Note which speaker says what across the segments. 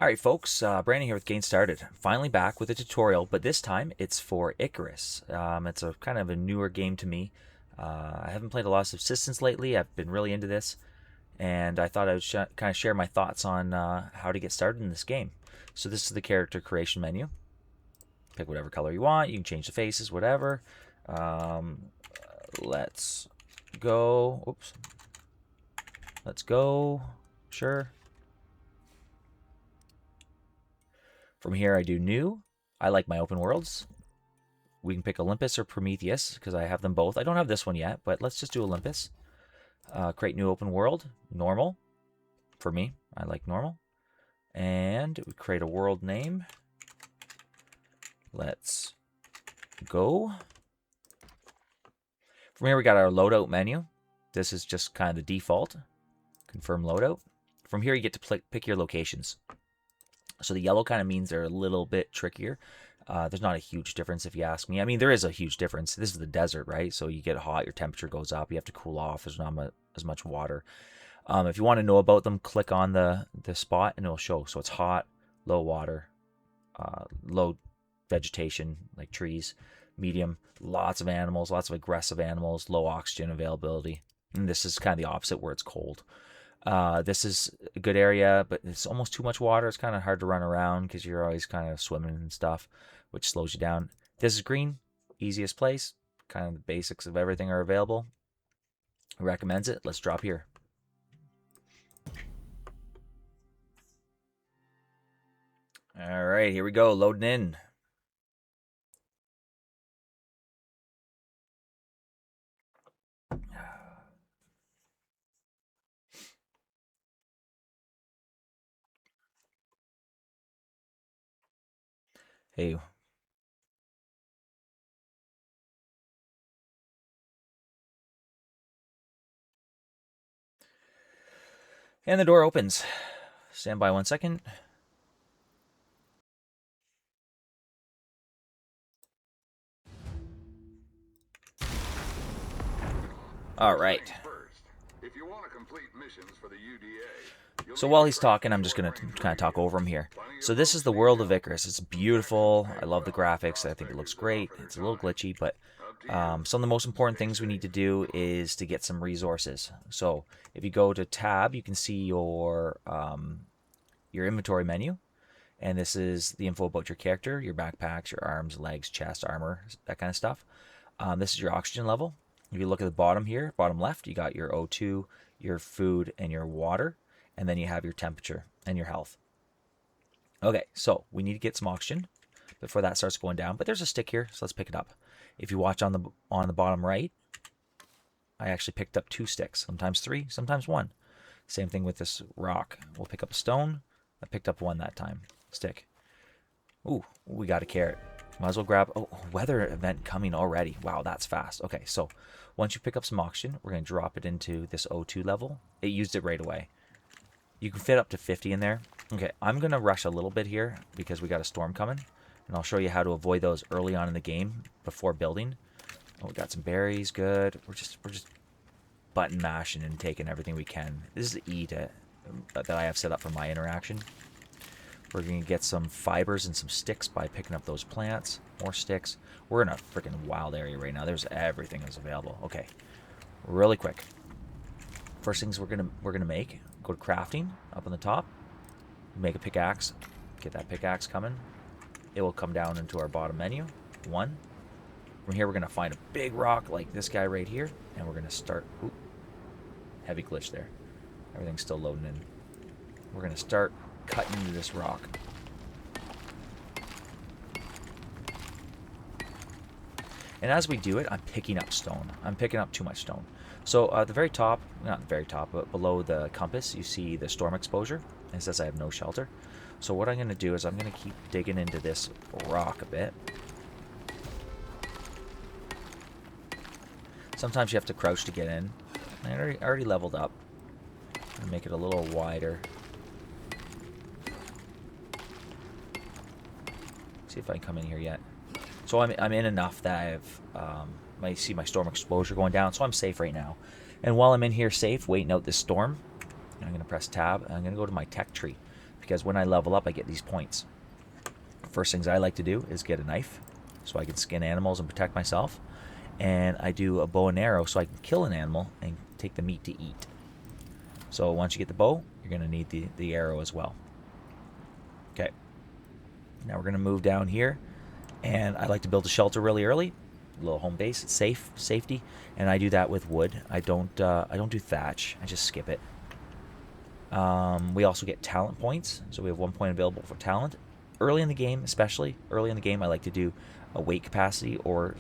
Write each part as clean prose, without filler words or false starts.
Speaker 1: Alright folks, Brandon here with Getting Started. Finally back with a tutorial, but this time it's for Icarus. It's a kind of a newer game to me. I haven't played a lot of Subsistence lately. I've been really into this, and I thought I would kind of share my thoughts on how to get started in this game. So this is the character creation menu. Pick whatever color you want. You can change the faces, whatever. Um, let's go. Oops. Let's go. Sure. From here, I do new. I like my open worlds. We can pick Olympus or Prometheus because I have them both. I don't have this one yet, but let's just do Olympus. Create new open world. Normal. For me, I like normal. And we create a world name. Let's go. From here, we got our loadout menu. This is just kind of the default. Confirm loadout. From here, you get to pick your locations. So the yellow kind of means they're a little bit trickier. There's not a huge difference if you ask me. I mean, there is a huge difference. This is the desert, right? So you get hot, your temperature goes up, you have to cool off. There's not as much water. If you want to know about them, click on the spot and it'll show. So it's hot, low water, low vegetation, like trees, medium, lots of animals, lots of aggressive animals, low oxygen availability. And this is kind of the opposite where it's cold. This is a good area, but it's almost too much water. It's kind of hard to run around because you're always kind of swimming and stuff, which slows you down. This is green, easiest place. Kind of the basics of everything are available. Recommends it. Let's drop here. All right, here we go. Loading in. Hey. And the door opens. Stand by 1 second. All right. So while he's talking, I'm just going to kind of talk over him here. So this is the world of Icarus. It's beautiful. I love the graphics. I think it looks great. It's a little glitchy, but some of the most important things we need to do is to get some resources. So if you go to tab, you can see your inventory menu. And this is the info about your character, your backpacks, your arms, legs, chest, armor, that kind of stuff. This is your oxygen level. If you look at the bottom here, bottom left, you got your O2, your food, and your water. And then you have your temperature and your health. Okay, so we need to get some oxygen before that starts going down. But there's a stick here, so let's pick it up. If you watch on the bottom right, I actually picked up 2 sticks, sometimes 3, sometimes 1. Same thing with this rock. We'll pick up a stone. I picked up 1 that time. Stick. Ooh, we got a carrot. Might as well grab... Oh, weather event coming already. Wow, that's fast. Okay, so once you pick up some oxygen, we're going to drop it into this O2 level. It used it right away. You can fit up to 50 in there. Okay, I'm going to rush a little bit here because we got a storm coming. And I'll show you how to avoid those early on in the game before building. Oh, we got some berries. Good. We're just button mashing and taking everything we can. This is E that I have set up for my interaction. We're going to get some fibers and some sticks by picking up those plants. More sticks. We're in a freaking wild area right now. There's everything that's available. Okay, really quick. First things we're gonna make. Go to crafting up on the top. Make a pickaxe. Get that pickaxe coming. It will come down into our bottom menu. 1. From here we're gonna find a big rock like this guy right here, and we're gonna start. Ooh, heavy glitch there. Everything's still loading in. We're gonna start cutting into this rock. And as we do it, I'm picking up stone. I'm picking up too much stone. So at the very top, not the very top, but below the compass, you see the storm exposure. It says I have no shelter. So what I'm going to do is I'm going to keep digging into this rock a bit. Sometimes you have to crouch to get in. I already leveled up. I'm make it a little wider. See if I can come in here yet. So I'm in enough that I see my storm exposure going down, so I'm safe right now. And while I'm in here safe, waiting out this storm, I'm going to press tab, and I'm going to go to my tech tree. because when I level up, I get these points. First things I like to do is get a knife so I can skin animals and protect myself. And I do a bow and arrow so I can kill an animal and take the meat to eat. So once you get the bow, you're going to need the arrow as well. Okay. Now we're going to move down here. And I like to build a shelter really early. A little home base. It's safety. And I do that with wood. I don't do thatch. I just skip it. We also get talent points. So we have 1 point available for talent. Early in the game, especially early in the game, I like to do a weight capacity or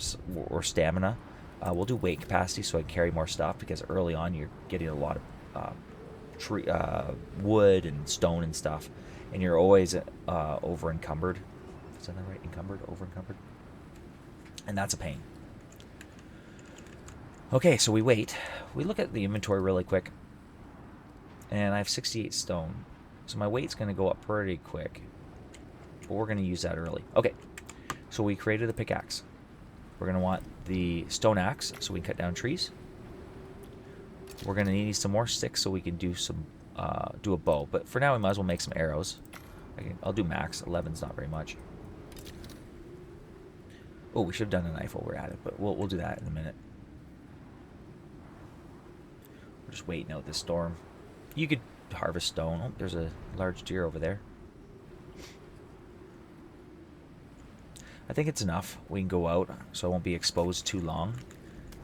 Speaker 1: stamina. We'll do weight capacity so I can carry more stuff, because early on you're getting a lot of wood and stone and stuff, and you're always over encumbered. Is that right? Over encumbered, and that's a pain. Okay, so we wait. We look at the inventory really quick, and I have 68 stone, so my weight's going to go up pretty quick. But we're going to use that early. Okay, so we created a pickaxe. We're going to want the stone axe so we can cut down trees. We're going to need some more sticks so we can do a bow. But for now, we might as well make some arrows. I'll do max. 11's not very much. Oh, we should have done a knife while we're at it, but we'll do that in a minute. We're just waiting out this storm. You could harvest stone. Oh, there's a large deer over there. I think it's enough. We can go out, so I won't be exposed too long.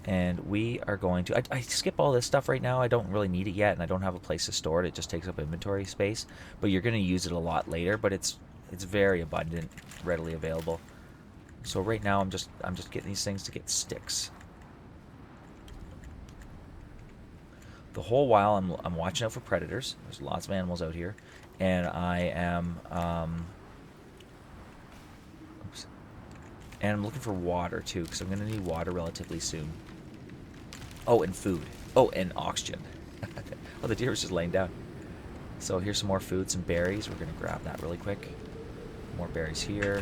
Speaker 1: And we are going to... I skip all this stuff right now. I don't really need it yet, and I don't have a place to store it. It just takes up inventory space. But you're going to use it a lot later, but it's very abundant, readily available. So right now I'm just getting these things to get sticks. The whole while I'm watching out for predators. There's lots of animals out here. And I am... And I'm looking for water, too, because I'm going to need water relatively soon. Oh, and food. Oh, and oxygen. Oh, the deer was just laying down. So here's some more food, some berries. We're going to grab that really quick. More berries here.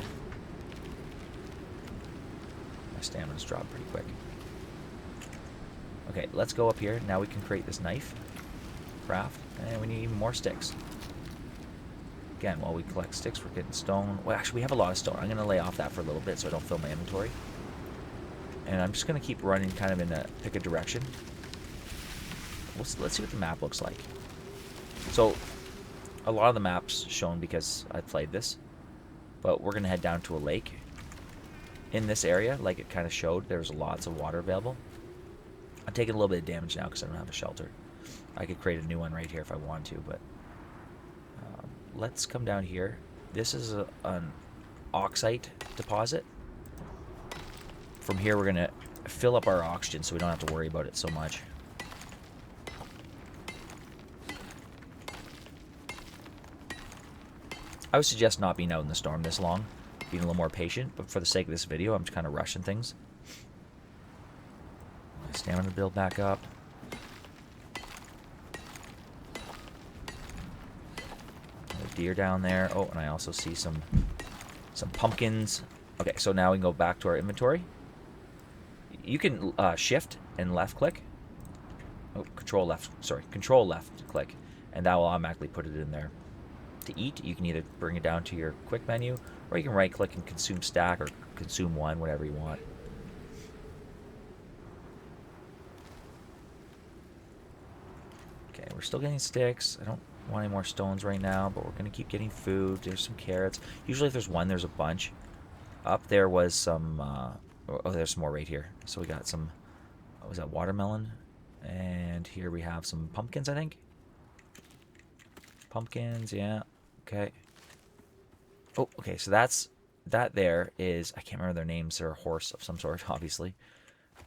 Speaker 1: My stamina's dropped pretty quick. Okay, let's go up here. Now we can create this knife. Craft. And we need even more sticks. Again, while we collect sticks, we're getting stone. Well, actually, we have a lot of stone. I'm going to lay off that for a little bit so I don't fill my inventory. And I'm just going to keep running kind of in a pick a direction. Let's see what the map looks like. So, a lot of the map's shown because I played this. But we're going to head down to a lake. In this area, like it kind of showed, there's lots of water available. I'm taking a little bit of damage now because I don't have a shelter. I could create a new one right here if I want to, but... let's come down here. This is an oxide deposit. From here, we're going to fill up our oxygen so we don't have to worry about it so much. I would suggest not being out in the storm this long, being a little more patient, but for the sake of this video, I'm just kind of rushing things. My stamina build back up. Deer down there. Oh, and I also see some pumpkins. Okay, so now we can go back to our inventory. You can shift and left click. Oh, control left click, and that will automatically put it in there. To eat, you can either bring it down to your quick menu, or you can right click and consume stack or consume one, whatever you want. Okay, we're still getting sticks. I don't want any more stones right now, but we're going to keep getting food. There's some carrots. Usually if there's one, there's a bunch. Up there was some... oh, there's some more right here. So we got some... What was that? Watermelon. And here we have some pumpkins, I think. Pumpkins, yeah. Okay. Oh, okay. So that there is... I can't remember their names. They're a horse of some sort, obviously.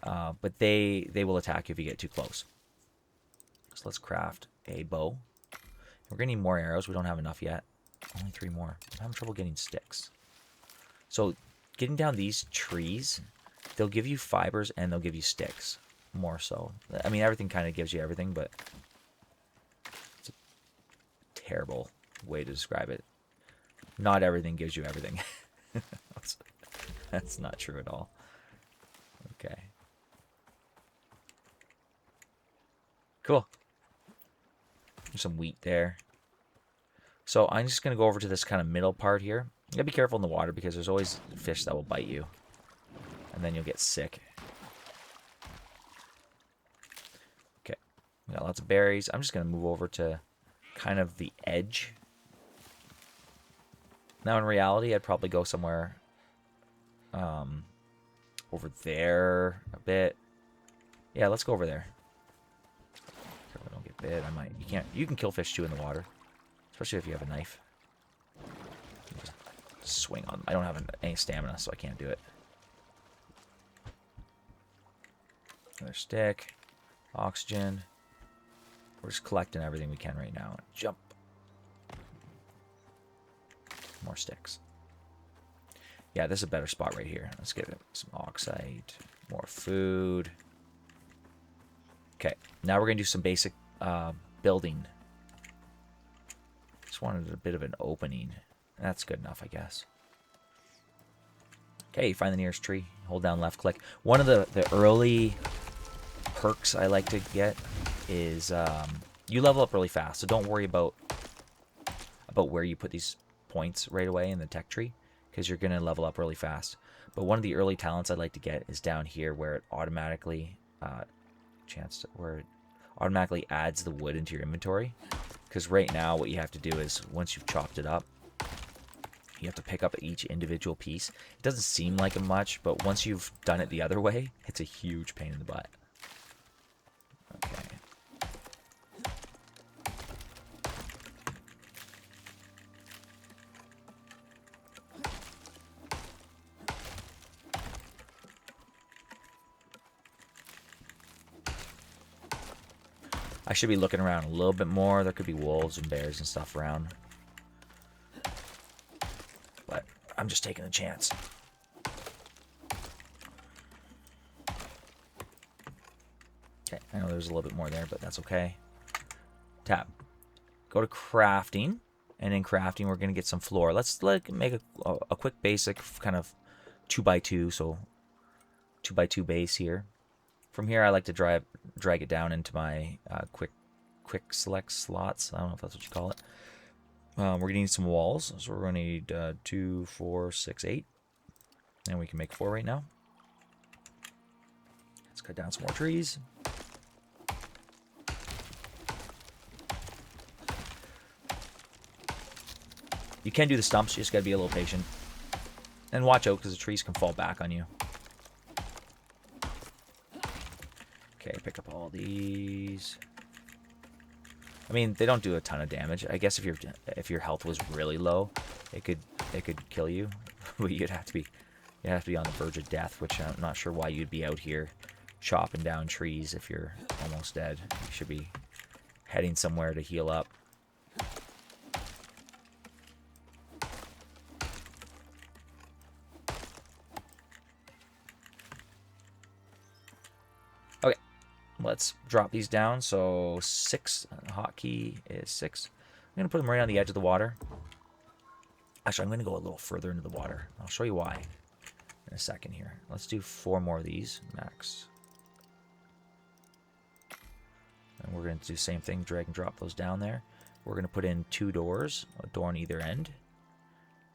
Speaker 1: But they will attack you if you get too close. So let's craft a bow. We're going to need more arrows. We don't have enough yet. Only 3 more. I'm having trouble getting sticks. So, getting down these trees, they'll give you fibers and they'll give you sticks. More so. I mean, everything kind of gives you everything, but it's a terrible way to describe it. Not everything gives you everything. That's not true at all. Okay. Cool. There's some wheat there. So I'm just going to go over to this kind of middle part here. You gotta be careful in the water because there's always fish that will bite you. And then you'll get sick. Okay. We got lots of berries. I'm just going to move over to kind of the edge. Now in reality, I'd probably go somewhere over there a bit. Yeah, let's go over there. So I don't get bit. I might. You can kill fish too in the water. Especially if you have a knife. Just swing on them. I don't have any stamina, so I can't do it. Another stick. Oxygen. We're just collecting everything we can right now. Jump. More sticks. Yeah, this is a better spot right here. Let's get some oxide. More food. Okay, now we're going to do some basic building. Just wanted a bit of an opening. That's good enough, I guess. Okay, you find the nearest tree. Hold down left click. One of the early perks I like to get is you level up really fast. So don't worry about where you put these points right away in the tech tree, because you're going to level up really fast. But one of the early talents I'd like to get is down here where it automatically automatically adds the wood into your inventory. Because right now what you have to do is once you've chopped it up, you have to pick up each individual piece. It doesn't seem like it much, but once you've done it the other way, it's a huge pain in the butt. Okay. I should be looking around a little bit more. There could be wolves and bears and stuff around. But I'm just taking a chance. Okay, I know there's a little bit more there, but that's okay. Tab. Go to crafting. And in crafting, we're going to get some floor. Let's make a quick basic kind of 2x2. So 2x2 base here. From here, I like to drag it down into my quick select slots. I don't know if that's what you call it. We're going to need some walls. So we're going to need 2, 4, 6, 8. And we can make 4 right now. Let's cut down some more trees. You can do the stumps. You just got to be a little patient. And watch out because the trees can fall back on you. Okay, pick up all these. I mean, they don't do a ton of damage. I guess if your health was really low, it could kill you. But you'd have to be on the verge of death, which I'm not sure why you'd be out here chopping down trees if you're almost dead. You should be heading somewhere to heal up. Let's drop these down. So 6, hotkey is 6. I'm going to put them right on the edge of the water. Actually, I'm going to go a little further into the water. I'll show you why in a second here. Let's do 4 more of these, max. And we're going to do the same thing, drag and drop those down there. We're going to put in 2 doors, a door on either end.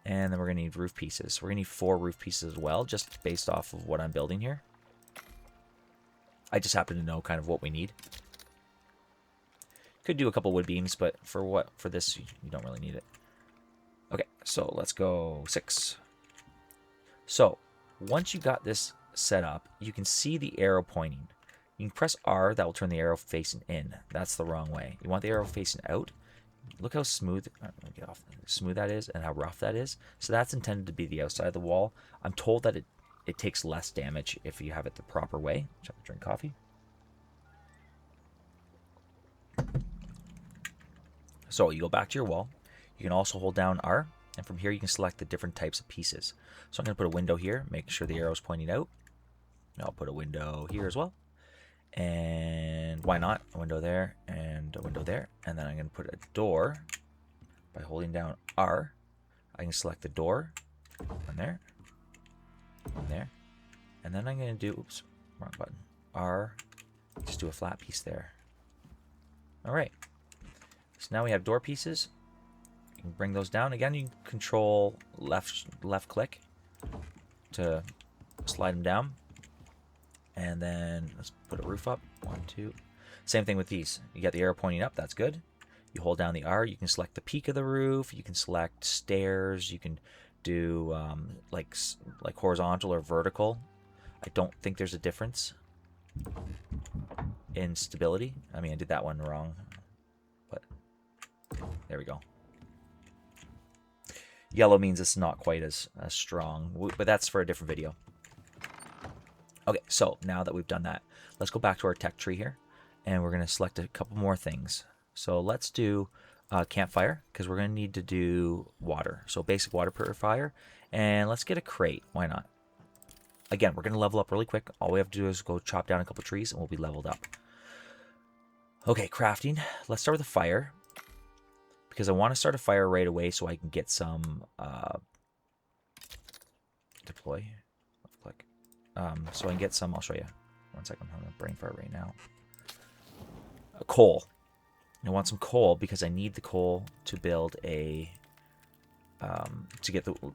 Speaker 1: And then we're going to need roof pieces. We're going to need 4 roof pieces as well, just based off of what I'm building here. I just happen to know kind of what we need. Could do a couple wood beams, but for this, you don't really need it. Okay, so let's go 6. So once you got this set up, you can see the arrow pointing. You can press R, that will turn the arrow facing in. That's the wrong way. You want the arrow facing out. Look how smooth that is and how rough that is. So that's intended to be the outside of the wall. I'm told that it takes less damage if you have it the proper way. Shall I drink coffee? So you go back to your wall. You can also hold down R, and from here you can select the different types of pieces. So I'm going to put a window here, make sure the arrow's pointing out. I'll put a window here as well. And why not? A window there and a window there. And then I'm going to put a door by holding down R. I can select the door on there. On there, and then I'm going to do, oops, wrong button, R, just do a flat piece there. All right, so now we have door pieces. bring those down. Again, you can control left click to slide them down. And then let's put a roof up. 1, 2. Same thing with these. You got the arrow pointing up. That's good. You hold down the R. You can select the peak of the roof. You can select stairs. You can do like horizontal or vertical. I don't think there's a difference in stability. I mean, I did that one wrong, but there we go. Yellow means it's not quite as strong, but that's for a different video. Okay, so now that we've done that, let's go back to our tech tree here, and we're going to select a couple more things. So let's do campfire, because we're going to need to do water. So basic water purifier, and let's get a crate. Why not? Again, we're going to level up really quick. All we have to do is go chop down a couple trees, and we'll be leveled up. Okay, crafting. Let's start with a fire, because I want to start a fire right away so I can get some deploy. Click. So I can get some. I'll show you. 1 second. I'm having a brain fart right now. Coal. I want some coal because I need the coal to build a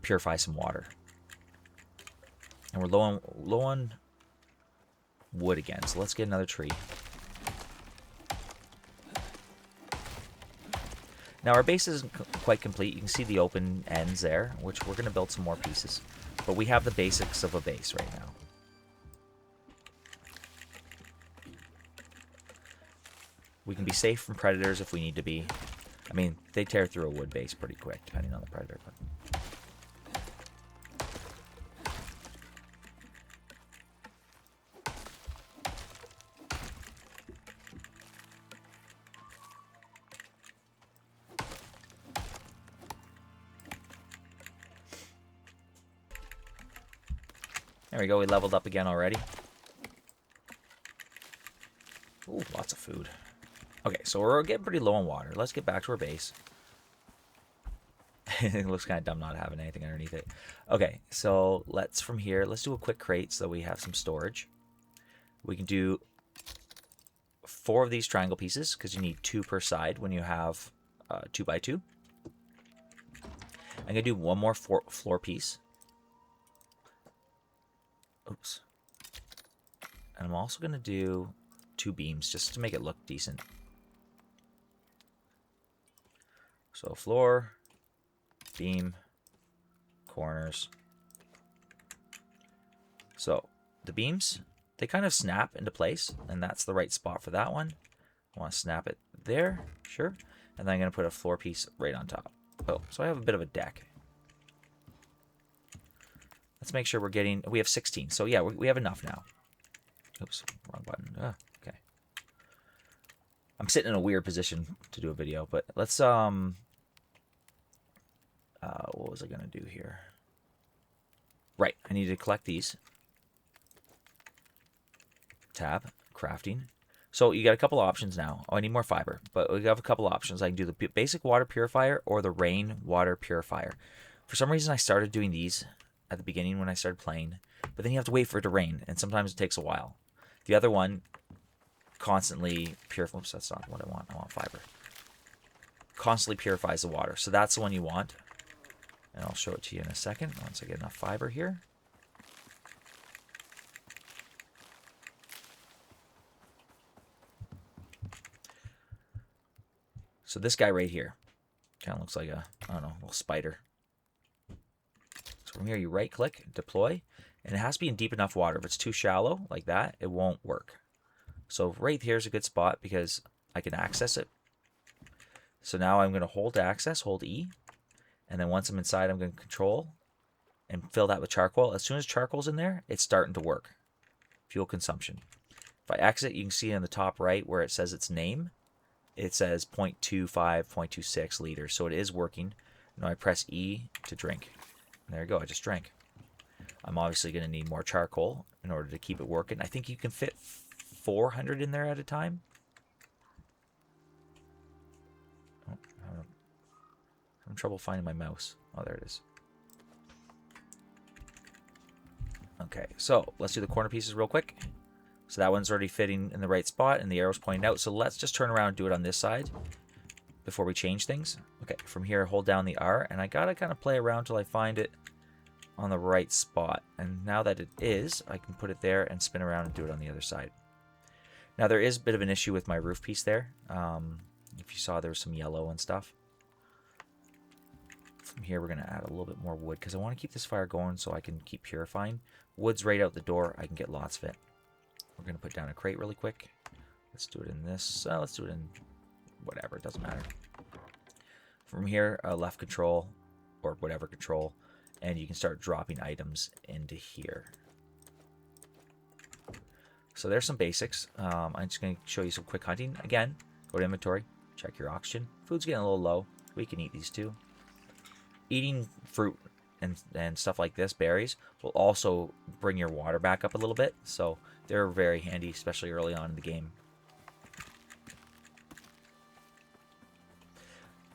Speaker 1: purify some water. And we're low on wood again. So let's get another tree. Now our base isn't quite complete. You can see the open ends there, which we're going to build some more pieces. But we have the basics of a base right now. We can be safe from predators if we need to be. I mean, they tear through a wood base pretty quick, depending on the predator. But there we go. We leveled up again already. Ooh, lots of food. Okay, so we're getting pretty low on water. Let's get back to our base. It looks kind of dumb not having anything underneath it. Okay, so let's do a quick crate so that we have some storage. We can do 4 of these triangle pieces because you need 2 per side when you have 2 by 2. I'm going to do 1 more floor piece. Oops. And I'm also going to do 2 beams just to make it look decent. So floor, beam, corners. So the beams, they kind of snap into place, and that's the right spot for that one. I want to snap it there, sure. And then I'm going to put a floor piece right on top. Oh, so I have a bit of a deck. Let's make sure we have 16. So yeah, we have enough now. Oops, wrong button. Okay. I'm sitting in a weird position to do a video, but let's, what was I going to do here? Right, I need to collect these. Tab, crafting. So you got a couple options now. Oh, I need more fiber, but we have a couple options. I can do the basic water purifier or the rain water purifier. For some reason, I started doing these at the beginning when I started playing, but then you have to wait for it to rain, and sometimes it takes a while. The other one constantly purifies. Oops, that's not what I want. I want fiber. Constantly purifies the water, so that's the one you want. And I'll show it to you in a second once I get enough fiber here. So this guy right here kind of looks like a, I don't know, little spider. So from here you right click, deploy, and it has to be in deep enough water. If it's too shallow like that, it won't work. So right here is a good spot because I can access it. So now I'm going to hold access, hold E, and then once I'm inside, I'm going to control and fill that with charcoal. As soon as charcoal's in there, it's starting to work. Fuel consumption. If I exit, you can see in the top right where it says its name, it says 0.25, 0.26 liters. So it is working. Now I press E to drink. And there you go, I just drank. I'm obviously going to need more charcoal in order to keep it working. I think you can fit 400 in there at a time. Oh, I'm having trouble finding my mouse. Oh, there it is. Okay, so let's do the corner pieces real quick. So that one's already fitting in the right spot and the arrow's pointing out. So let's just turn around and do it on this side. before we change things. Okay, from here, hold down the R, and I gotta kind of play around till I find it on the right spot. And now that it is, I can put it there and spin around and do it on the other side. Now there is a bit of an issue with my roof piece there. If you saw, there was some yellow and stuff. From here, we're going to add a little bit more wood because I want to keep this fire going so I can keep purifying. Wood's right out the door. I can get lots of it. We're going to put down a crate really quick. Let's do it in this. Let's do it in whatever. It doesn't matter. From here, left control or whatever control, and you can start dropping items into here. So there's some basics. I'm just going to show you some quick hunting. Again, go to inventory, check your oxygen. Food's getting a little low. We can eat these too. Eating fruit and stuff like this, berries, will also bring your water back up a little bit. So they're very handy, especially early on in the game.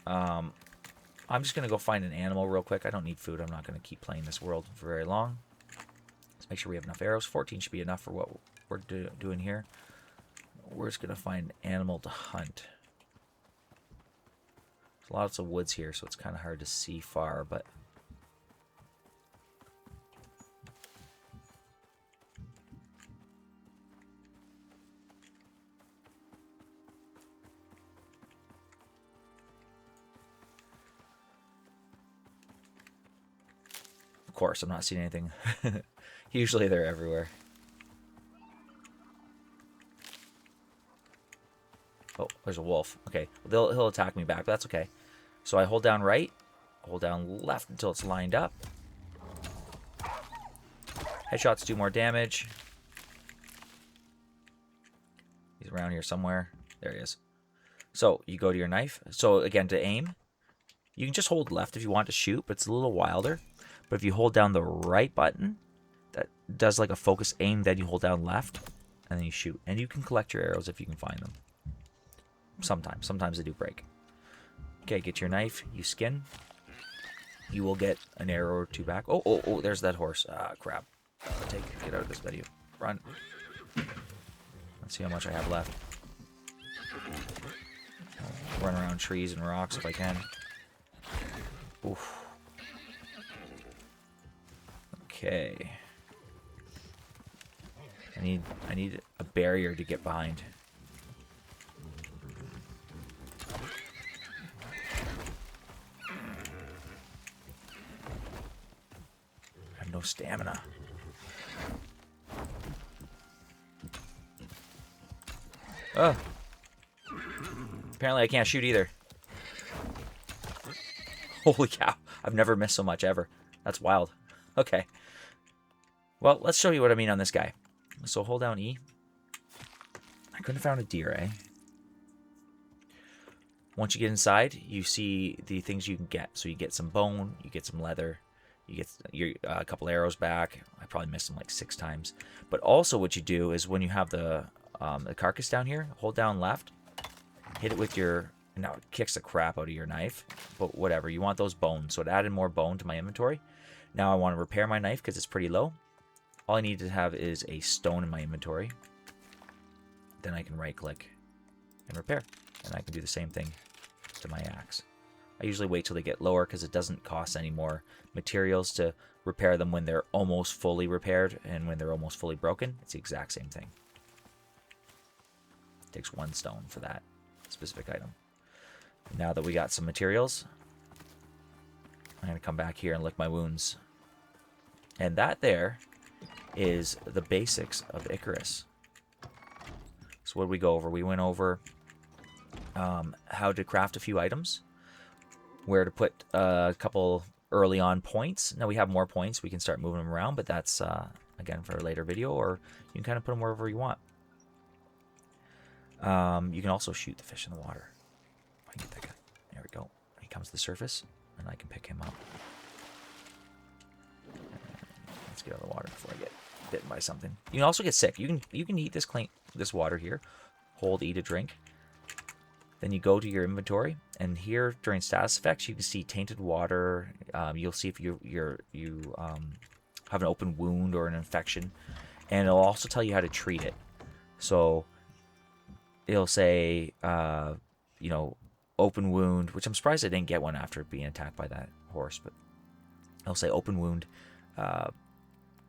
Speaker 1: I'm just going to go find an animal real quick. I don't need food. I'm not going to keep playing this world for very long. Let's make sure we have enough arrows. 14 should be enough for what we're doing here. We're just going to find an animal to hunt. There's lots of woods here, so it's kind of hard to see far, but... Of course, I'm not seeing anything. Usually they're everywhere. Oh, there's a wolf. Okay, he'll attack me back, but that's okay. So I hold down right, hold down left until it's lined up. Headshots do more damage. He's around here somewhere. There he is. So you go to your knife. So again, to aim, you can just hold left if you want to shoot, but it's a little wilder. But if you hold down the right button, that does like a focus aim, then you hold down left, and then you shoot. And you can collect your arrows if you can find them. Sometimes they do break. Okay, get your knife, you skin. You will get an arrow or two back. Oh, there's that horse. Ah, crap. Get out of this video. Run. Let's see how much I have left. I'll run around trees and rocks if I can. Oof. Okay. I need a barrier to get behind. I have no stamina. Oh. Apparently I can't shoot either. Holy cow. I've never missed so much ever. That's wild. Okay. Well, let's show you what I mean on this guy. So hold down E. I couldn't have found a deer, eh? Once you get inside, you see the things you can get. So you get some bone, you get some leather, you get a couple arrows back. I probably missed them like 6 times. But also what you do is when you have the carcass down here, hold down left, hit it with your... Now it kicks the crap out of your knife, but whatever. You want those bones. So it added more bone to my inventory. Now I want to repair my knife because it's pretty low. All I need to have is a stone in my inventory. Then I can right click and repair. And I can do the same thing to my axe. I usually wait till they get lower because it doesn't cost any more materials to repair them when they're almost fully repaired and when they're almost fully broken. It's the exact same thing. It takes 1 stone for that specific item. Now that we got some materials, I'm going to come back here and lick my wounds. And that there is the basics of ICARUS. So what did we go over? We went over how to craft a few items, where to put a couple early on points. Now we have more points. We can start moving them around, but that's, again, for a later video, or you can kind of put them wherever you want. You can also shoot the fish in the water. I can get that guy. There we go. He comes to the surface, and I can pick him up. Let's get out of the water before I get bitten by something. You can also get sick. You can eat this water here. Hold E to drink. Then you go to your inventory, and here during status effects, you can see tainted water. You'll see if you have an open wound or an infection, and it'll also tell you how to treat it. So it'll say, you know, open wound, which I'm surprised I didn't get one after being attacked by that horse, but I'll say open wound,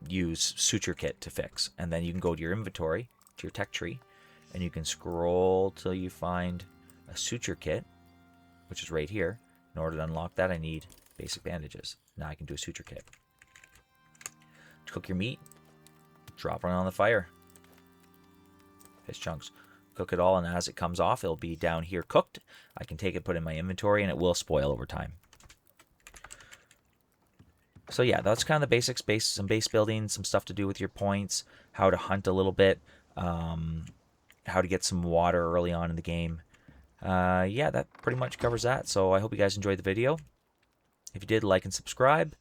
Speaker 1: use suture kit to fix. And then you can go to your inventory, to your tech tree, and you can scroll till you find a suture kit, which is right here. In order to unlock that, I need basic bandages. Now I can do a suture kit. Cook your meat, drop it on the fire. Fish chunks. Cook it all, and as it comes off, it'll be down here cooked. I can take it, put it in my inventory, and it will spoil over time. So yeah, that's kind of the basics, some base building, some stuff to do with your points, how to hunt a little bit, how to get some water early on in the game. Yeah, that pretty much covers that. So I hope you guys enjoyed the video. If you did, like and subscribe.